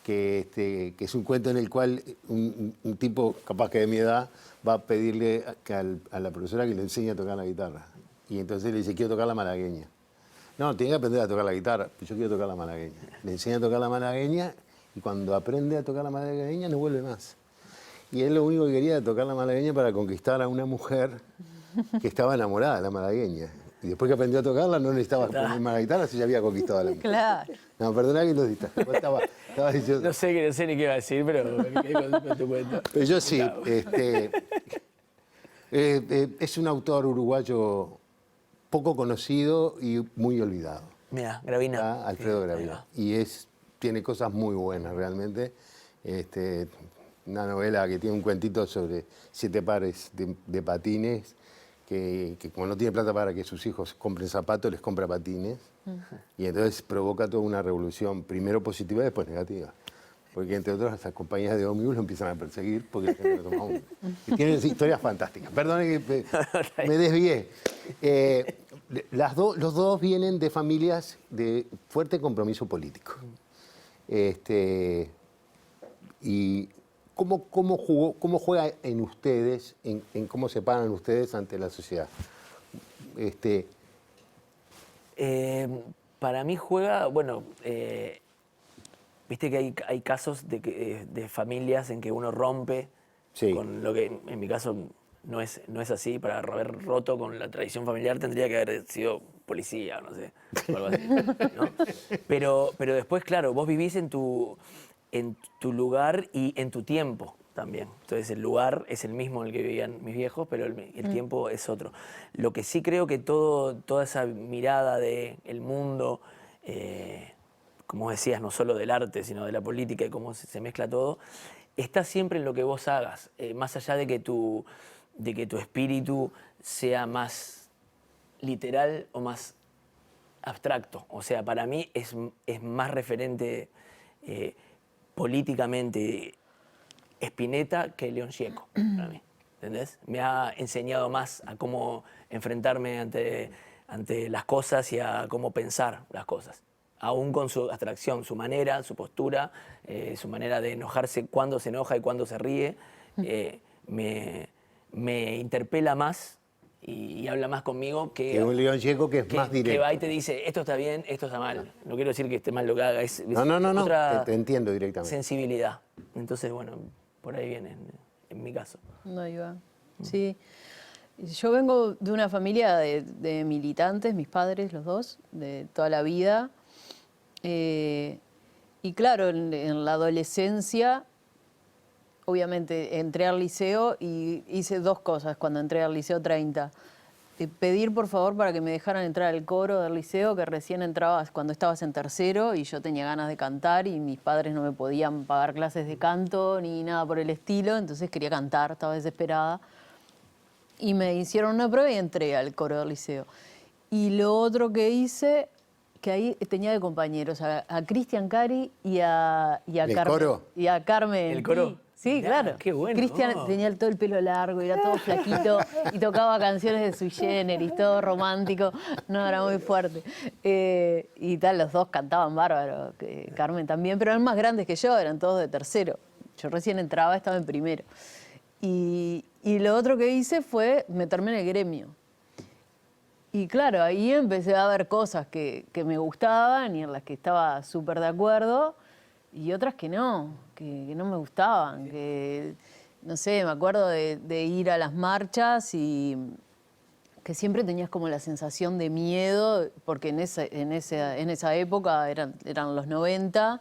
que es un cuento en el cual un tipo, capaz que de mi edad, va a pedirle a la profesora que le enseñe a tocar la guitarra. Y entonces le dice, quiero tocar la malagueña. No, tiene que aprender a tocar la guitarra, pues yo quiero tocar la malagueña. Le enseña a tocar la malagueña y cuando aprende a tocar la malagueña no vuelve más. Y él lo único que quería era tocar la malagueña para conquistar a una mujer que estaba enamorada de la malagueña. Y después que aprendió a tocarla, no necesitaba aprender más la guitarra, si ya había conquistado a la mujer. Claro. No, perdona que lo distraje. Estaba diciendo... No sé ni qué iba a decir, pero me quedé con tu cuento. Pero yo sí. Es un autor uruguayo poco conocido y muy olvidado. Mira, Gravina. Alfredo Gravina. Y tiene cosas muy buenas, realmente. Una novela que tiene un cuentito sobre 7 pares de patines, que como no tiene plata para que sus hijos compren zapatos, les compra patines. Y entonces provoca toda una revolución, primero positiva y después negativa. Porque entre otras las compañías de ómnibus lo empiezan a perseguir porque la gente lo toma ómnibus. Y tienen historias fantásticas. Perdone que me desvié. Los dos vienen de familias de fuerte compromiso político. Y ¿cómo juega en ustedes, en cómo se paran ustedes ante la sociedad? Para mí juega, bueno, viste que hay casos de familias en que uno rompe con lo que en mi caso no es así. Para haber roto con la tradición familiar tendría que haber sido policía, no sé, o algo así, ¿no? Pero después, claro, vos vivís en tu lugar y en tu tiempo también. Entonces el lugar es el mismo en el que vivían mis viejos, pero el tiempo es otro. Lo que sí creo que toda esa mirada del mundo, como decías, no solo del arte, sino de la política y cómo se mezcla todo, está siempre en lo que vos hagas, más allá de que tu espíritu sea más literal o más abstracto. O sea, para mí es más referente políticamente Spinetta que León Gieco, para mí, ¿entendés? Me ha enseñado más a cómo enfrentarme ante las cosas y a cómo pensar las cosas. Aún con su abstracción, su manera, su postura, su manera de enojarse, cuándo se enoja y cuándo se ríe, me interpela más y habla más conmigo que un León Gieco que es más directo. Que va y te dice, esto está bien, esto está mal. No quiero decir que esté mal lo que haga, es No, otra te entiendo directamente. sensibilidad. Entonces, bueno, por ahí viene, en mi caso. No, ahí va. Sí. Yo vengo de una familia de militantes, mis padres, los dos, de toda la vida. Y claro, en la adolescencia obviamente entré al liceo y hice 2 cosas cuando entré al liceo 30. Pedir por favor para que me dejaran entrar al coro del liceo, que recién entrabas cuando estabas en tercero y yo tenía ganas de cantar y mis padres no me podían pagar clases de canto ni nada por el estilo, entonces quería cantar, estaba desesperada. Y me hicieron una prueba y entré al coro del liceo. Y lo otro que hice, que ahí tenía de compañeros a Cristian Cari y a Carmen. ¿Coro? Y a Carmen. ¿El coro? Sí, Mirá, claro. qué bueno. Cristian tenía todo el pelo largo, era todo flaquito y tocaba canciones de Sui Generis, todo romántico. No, era muy fuerte. Y tal, los dos cantaban bárbaro, Carmen también, pero eran más grandes que yo, eran todos de tercero. Yo recién entraba, estaba en primero. Y lo otro que hice fue meterme en el gremio. Y claro, ahí empecé a ver cosas que me gustaban y en las que estaba súper de acuerdo, y otras que no me gustaban, que, no sé, me acuerdo de ir a las marchas y que siempre tenías como la sensación de miedo, porque en esa época, eran los 90,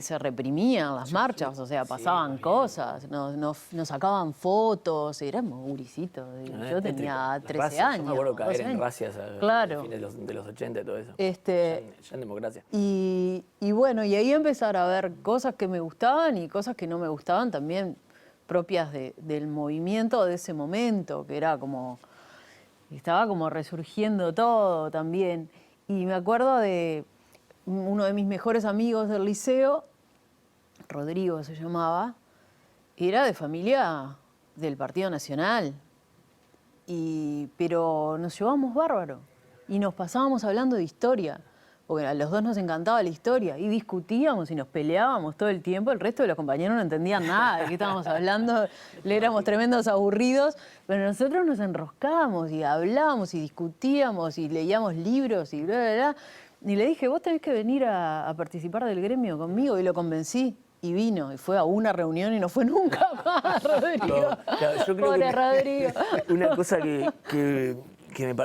se reprimían las marchas, o sea, pasaban cosas, nos sacaban fotos, éramos gurisitos. Yo tenía 13 años. Yo me acuerdo caer 12 en años. racias Claro. a fines de los 80 y todo eso. Ya en democracia. Y bueno, y ahí empezar a ver cosas que me gustaban y cosas que no me gustaban también propias del movimiento de ese momento, que era como, estaba como resurgiendo todo también. Y me acuerdo de uno de mis mejores amigos del liceo, Rodrigo se llamaba, era de familia del Partido Nacional, pero nos llevábamos bárbaro y nos pasábamos hablando de historia, porque a los dos nos encantaba la historia y discutíamos y nos peleábamos todo el tiempo. El resto de los compañeros no entendían nada de qué estábamos hablando, le éramos tremendos aburridos, pero nosotros nos enroscábamos y hablábamos y discutíamos y leíamos libros y bla, bla, bla. Y le dije, vos tenés que venir a participar del gremio conmigo, y lo convencí. Y vino, y fue a una reunión y no fue nunca más, Rodrigo. No, claro, yo creo Pobre Rodrigo. Una cosa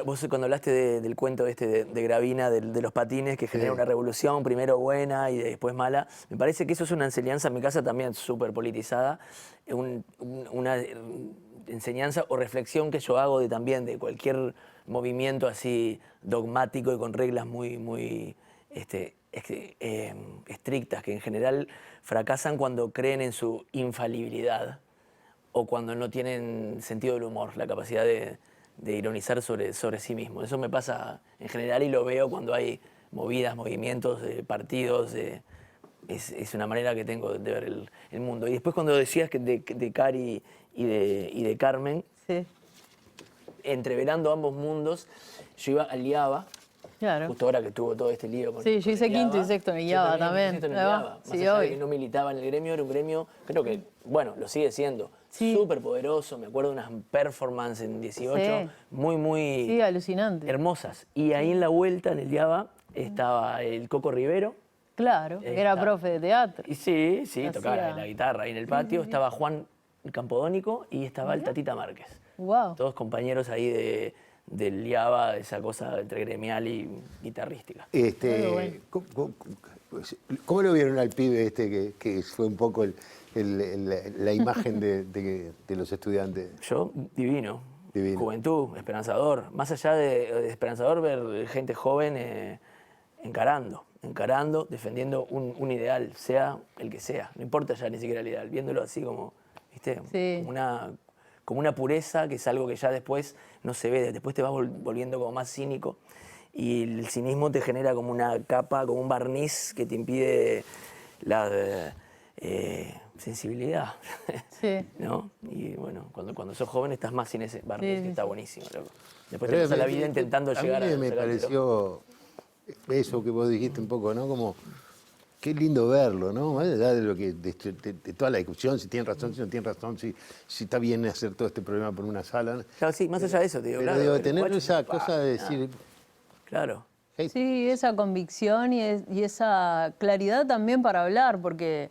vos cuando hablaste del cuento de Gravina, de los patines, que genera una revolución, primero buena y después mala, me parece que eso es una enseñanza, en mi casa también súper politizada, una enseñanza o reflexión que yo hago también de cualquier movimiento así dogmático y con reglas muy estrictas, que en general fracasan cuando creen en su infalibilidad o cuando no tienen sentido del humor, la capacidad de ironizar sobre sí mismo. Eso me pasa en general y lo veo cuando hay movidas, movimientos, partidos. Es una manera que tengo de ver el mundo. Y después cuando decías que de Cari y de Carmen, Sí. entreverando ambos mundos, yo iba al IABA, Claro. justo ahora que tuvo todo este lío con Sí, yo hice el quinto y IABA. sexto en el Yo IABA hice también. sexto en el Ahí va. IABA. Más Sí, allá de obvio. que no militaba en el gremio, era un gremio, creo que, bueno, lo sigue siendo, Sí. súper poderoso. Me acuerdo de unas performances en 18, Sí. muy Sí, alucinante. hermosas. Y ahí en la vuelta, en el IABA, estaba el Coco Rivero. Claro, era profe de teatro. Y sí, Hacía- tocaba la guitarra. Y en el patio estaba Juan Campodónico y estaba el Tatita Márquez. Wow. Todos compañeros ahí del IABA, de esa cosa entre gremial y guitarrística. ¿Cómo lo vieron al pibe que fue un poco la imagen de los estudiantes? Yo, divino. Divino. Juventud, esperanzador. Más allá de esperanzador, ver gente joven encarando, defendiendo un ideal, sea el que sea. No importa ya ni siquiera el ideal, viéndolo así como, ¿viste? Sí. Como una pureza, que es algo que ya después no se ve, después te vas volviendo como más cínico y el cinismo te genera como una capa, como un barniz que te impide la sensibilidad. Sí. ¿No? Y bueno, cuando sos joven estás más sin ese barniz, Sí, que está sí. buenísimo, loco. Después te pasas la vida intentando llegar a mí me sacártelo. pareció eso que vos dijiste un poco, ¿no? Como qué lindo verlo, ¿no? Más allá de lo que de toda la discusión, si tienen razón, si no tienen razón, si está bien hacer todo este problema por una sala. Claro, sí, más allá de eso, te digo, Pero claro. digo, el tener guacho esa dice, cosa de decir, Claro. hey, Sí, esa convicción y esa claridad también para hablar, porque,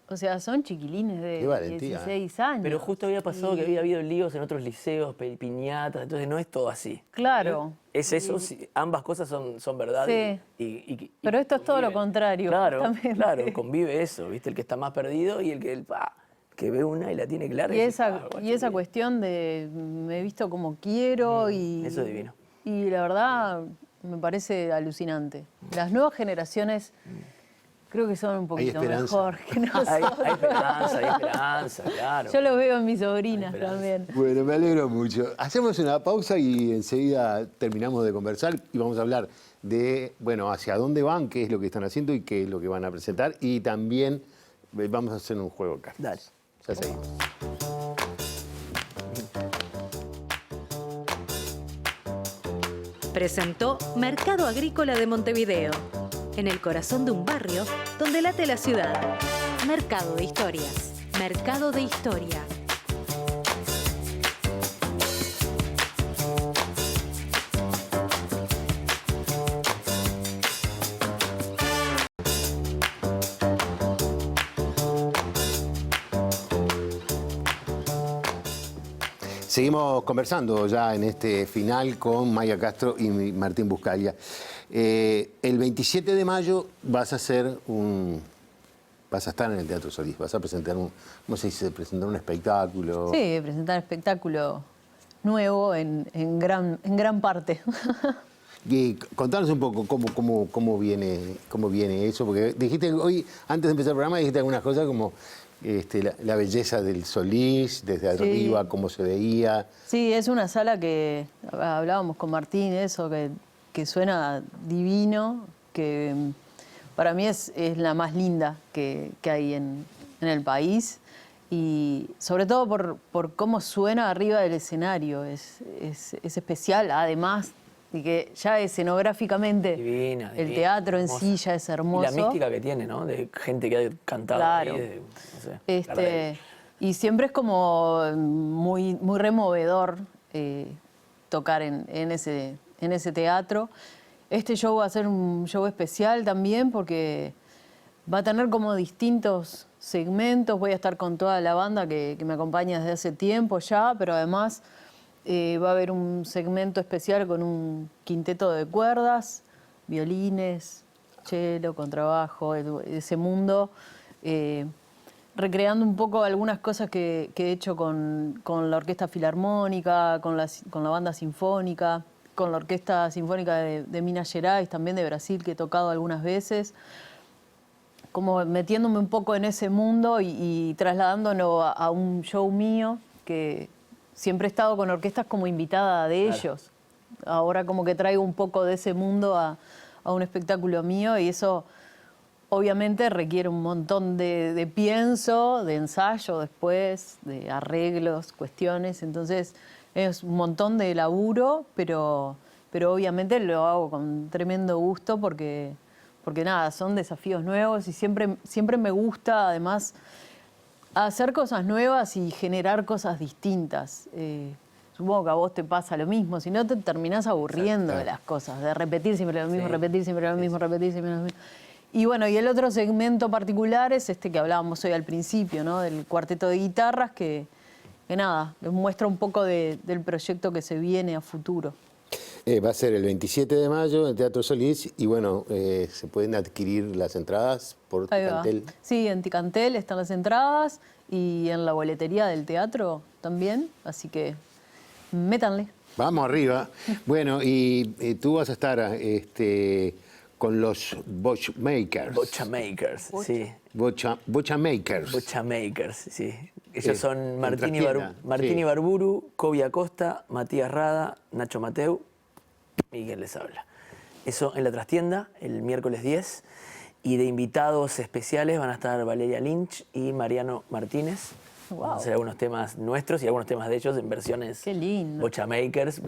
o sea, son chiquilines de Qué valentía. 16 años. Pero justo había pasado que había habido líos en otros liceos, piñatas, entonces no es todo así. Claro. Es eso, ambas cosas son verdad. Sí. Y Pero esto es todo lo conviven. contrario, Claro, justamente. claro, convive eso, ¿viste? El que está más perdido y el que que ve una y la tiene clara. Y esa cuestión de me he visto como quiero y... Eso es divino. Y la verdad me parece alucinante. Las nuevas generaciones creo que son un poquito mejor que nosotros. Hay esperanza, claro. Yo lo veo en mis sobrinas también. Bueno, me alegro mucho. Hacemos una pausa y enseguida terminamos de conversar y vamos a hablar de, bueno, hacia dónde van, qué es lo que están haciendo y qué es lo que van a presentar. Y también vamos a hacer un juego de cartas. Dale. Ya seguimos. Presentó Mercado Agrícola de Montevideo, en el corazón de un barrio donde late la ciudad. Mercado de Historias. Mercado de Historia. Seguimos conversando ya en este final con Maya Castro y Martín Buscaglia. El 27 de mayo vas a estar en el Teatro Solís, vas a presentar ¿cómo se dice? Presentar un espectáculo. Sí, presentar un espectáculo nuevo en gran parte. Y contanos un poco cómo viene eso, porque dijiste hoy, antes de empezar el programa, dijiste algunas cosas como la belleza del Solís, desde arriba, cómo se veía. Sí, es una sala que hablábamos con Martín, eso, que suena divino, que para mí es la más linda que hay en el país. Y sobre todo por cómo suena arriba del escenario, es especial, además de que ya escenográficamente Divina, el teatro en sí ya es hermoso. Y la mística que tiene, ¿no? De gente que ha cantado Claro. ahí, no sé, Y siempre es como muy removedor tocar en ese teatro. Este show va a ser un show especial también porque va a tener como distintos segmentos. Voy a estar con toda la banda que me acompaña desde hace tiempo ya, pero además va a haber un segmento especial con un quinteto de cuerdas, violines, cello, contrabajo, ese mundo, recreando un poco algunas cosas que he hecho con la Orquesta Filarmónica, con la Banda Sinfónica, con la Orquesta Sinfónica de Minas Gerais, también de Brasil, que he tocado algunas veces, como metiéndome un poco en ese mundo y trasladándolo a un show mío, que siempre he estado con orquestas como invitada de ellos. Ahora como que traigo un poco de ese mundo a un espectáculo mío y eso obviamente requiere un montón de pienso, de ensayo después, de arreglos, cuestiones. Entonces es un montón de laburo, pero obviamente lo hago con tremendo gusto porque nada, son desafíos nuevos y siempre me gusta además hacer cosas nuevas y generar cosas distintas. Supongo que a vos te pasa lo mismo, si no te terminás aburriendo de las cosas, de repetir siempre lo mismo, repetir siempre lo mismo, repetir siempre lo mismo. Y bueno, y el otro segmento particular es este que hablábamos hoy al principio, ¿no? Del cuarteto de guitarras, que nada, les muestra un poco del proyecto que se viene a futuro. Va a ser el 27 de mayo en Teatro Solís y bueno, se pueden adquirir las entradas por Ticantel. Sí, en Ticantel están las entradas y en la boletería del teatro también, así que métanle. Vamos arriba. Bueno, y tú vas a estar con los Bochmakers. Bochamakers, sí. Bochamakers. Bochamakers, sí. Ellos son Martín sí. Ibarburu, Kobe Acosta, Matías Rada, Nacho Mateu, Miguel les habla. Eso en la trastienda, el miércoles 10. Y de invitados especiales van a estar Valeria Lynch y Mariano Martínez. Wow. Van a hacer algunos temas nuestros y algunos temas de ellos en versiones Qué lindo. Bochamakers,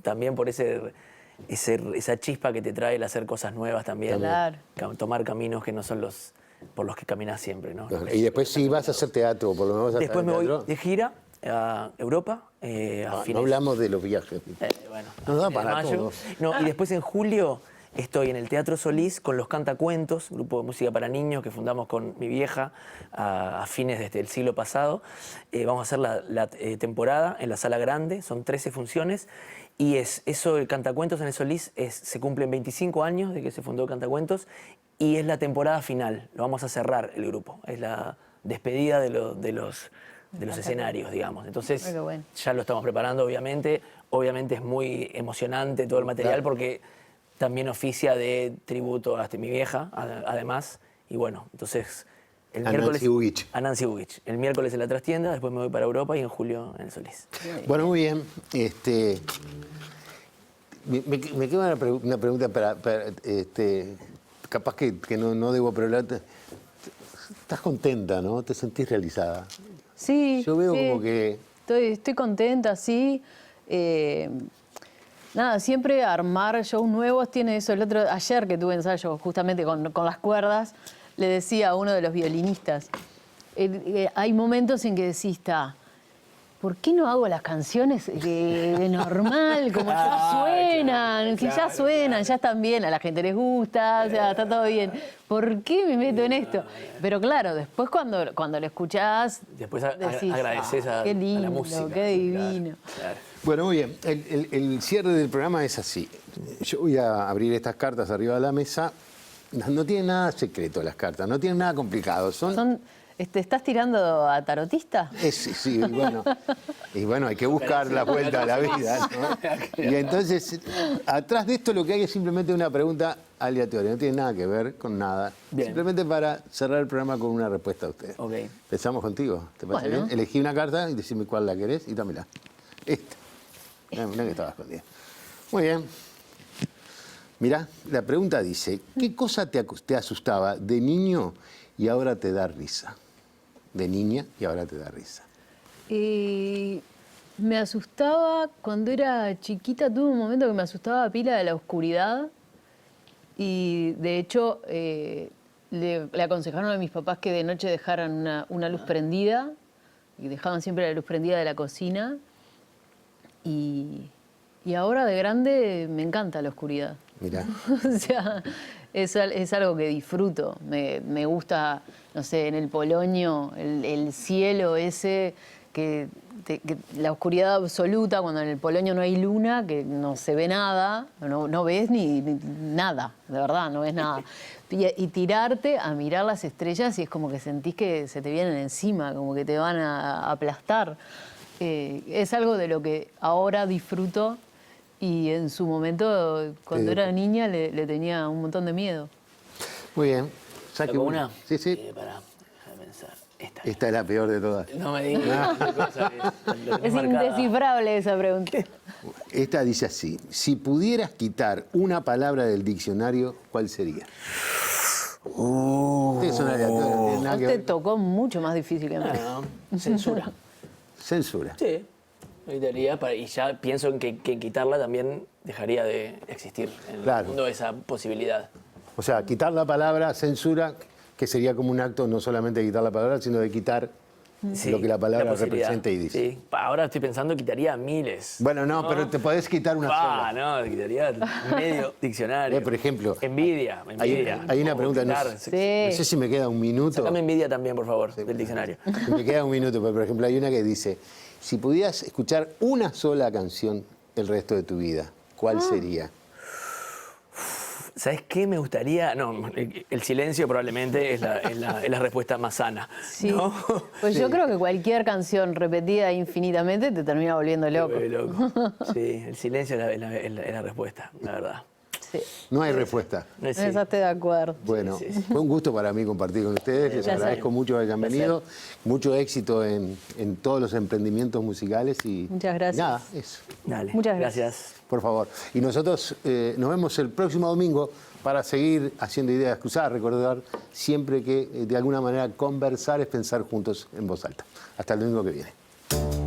también por esa chispa que te trae el hacer cosas nuevas también. Claro. Tomar caminos que no son los por los que caminas siempre, ¿no? Y después sí vas a hacer teatro, por lo menos vas a Después me estar en voy teatro. de gira a Europa. No hablamos de los viajes. Bueno, Nos da a fines de para mayo. todos. No, y después en julio estoy en el Teatro Solís con los Cantacuentos, grupo de música para niños que fundamos con mi vieja a fines del siglo pasado. Vamos a hacer la temporada en la Sala Grande, son 13 funciones. Y el Cantacuentos en el Solís se cumplen 25 años de que se fundó Cantacuentos y es la temporada final. Lo vamos a cerrar el grupo. Es la despedida de los escenarios, digamos. Entonces, Ay, qué bueno. ya lo estamos preparando, obviamente. Obviamente es muy emocionante todo el material Claro. porque también oficia de tributo a mi vieja, además. Y bueno, entonces el A miércoles... Nancy Ugich. A Nancy Ugich. El miércoles en la trastienda, después me voy para Europa y en julio en el Solís. Bueno, muy bien. Me queda una pregunta para capaz que no debo preguntarte. Estás contenta, ¿no? ¿Te sentís realizada? Sí. Yo veo sí. como que... Estoy contenta, sí. Nada, siempre armar shows nuevos tiene eso. Ayer que tuve ensayo justamente con las cuerdas, le decía a uno de los violinistas, hay momentos en que decís, ¿por qué no hago las canciones de normal, como ya suenan? Si ya suenan, ya están bien, a la gente les gusta, o sea, está todo bien. ¿Por qué me meto en esto? Pero claro, después cuando lo escuchás, Después decís, agradeces a qué lindo, la música. qué divino. Claro. Bueno, muy bien. El cierre del programa es así. Yo voy a abrir estas cartas arriba de la mesa. No tienen nada secreto las cartas, no tienen nada complicado. ¿Estás tirando a tarotista? Sí, y bueno, hay que buscar la vuelta a la vida, ¿no? Y entonces, atrás de esto lo que hay es simplemente una pregunta aleatoria, no tiene nada que ver con nada. Bien. Simplemente para cerrar el programa con una respuesta a ustedes. Ok. Empezamos contigo, ¿te parece Bueno. bien? Elegí una carta y decime cuál la querés y dámela. Esta. Mirá que estaba escondida. Muy bien. Mirá, la pregunta dice, ¿qué cosa te asustaba de niño y ahora te da risa? De niña y ahora te da risa. Me asustaba, cuando era chiquita, tuve un momento que me asustaba pila de la oscuridad y de hecho le aconsejaron a mis papás que de noche dejaran una luz prendida y dejaban siempre la luz prendida de la cocina y ahora de grande me encanta la oscuridad. Mirá. O sea, es algo que disfruto. Me gusta, no sé, en el Polonio, el cielo ese, que la oscuridad absoluta, cuando en el Polonio no hay luna, que no se ve nada, no ves ni nada, de verdad, no ves nada. Y tirarte a mirar las estrellas y es como que sentís que se te vienen encima, como que te van a aplastar. Es algo de lo que ahora disfruto. Y en su momento, cuando era niña, le tenía un montón de miedo. Muy bien. Saque ¿Saco una. una? Sí, sí. Pará, déjame pensar. Esta es la peor de todas. No me digas qué cosa Es indescifrable esa pregunta. Esta dice así, si pudieras quitar una palabra del diccionario, ¿cuál sería? Ustedes son aleatorios, no tienen nada que Te ver. tocó mucho más difícil que a mí. Censura. Censura. Sí. Lo quitaría y ya pienso en que quitarla también dejaría de existir en Claro. el mundo esa posibilidad. O sea, quitar la palabra censura, que sería como un acto no solamente de quitar la palabra, sino de quitar Sí, lo que la palabra posibilidad. representa y dice. Sí. Ahora estoy pensando quitaría miles. Bueno, no, pero te podés quitar una sola. No, quitaría medio diccionario. Por ejemplo, Envidia. hay una O pregunta, no, quitar, Sí. no sé si me queda un minuto. Sácame envidia también, por favor, del diccionario. Me queda un minuto, pero por ejemplo hay una que dice, si pudieras escuchar una sola canción el resto de tu vida, ¿cuál sería? ¿Sabes qué me gustaría? No, el silencio probablemente es la respuesta más sana. Sí. ¿no? Pues yo creo que cualquier canción repetida infinitamente te termina volviendo loco. Loco. Sí, el silencio es la respuesta, la verdad. Sí. No hay respuesta. No es En eso estoy de acuerdo. Bueno, Sí, sí. fue un gusto para mí compartir con ustedes. Les Placer. agradezco mucho que hayan venido. Mucho éxito en todos los emprendimientos musicales. Y Muchas gracias. Nada, eso, Dale, Muchas gracias. por favor. Y nosotros nos vemos el próximo domingo para seguir haciendo ideas cruzadas. Recordar siempre que de alguna manera conversar es pensar juntos en voz alta. Hasta el domingo que viene.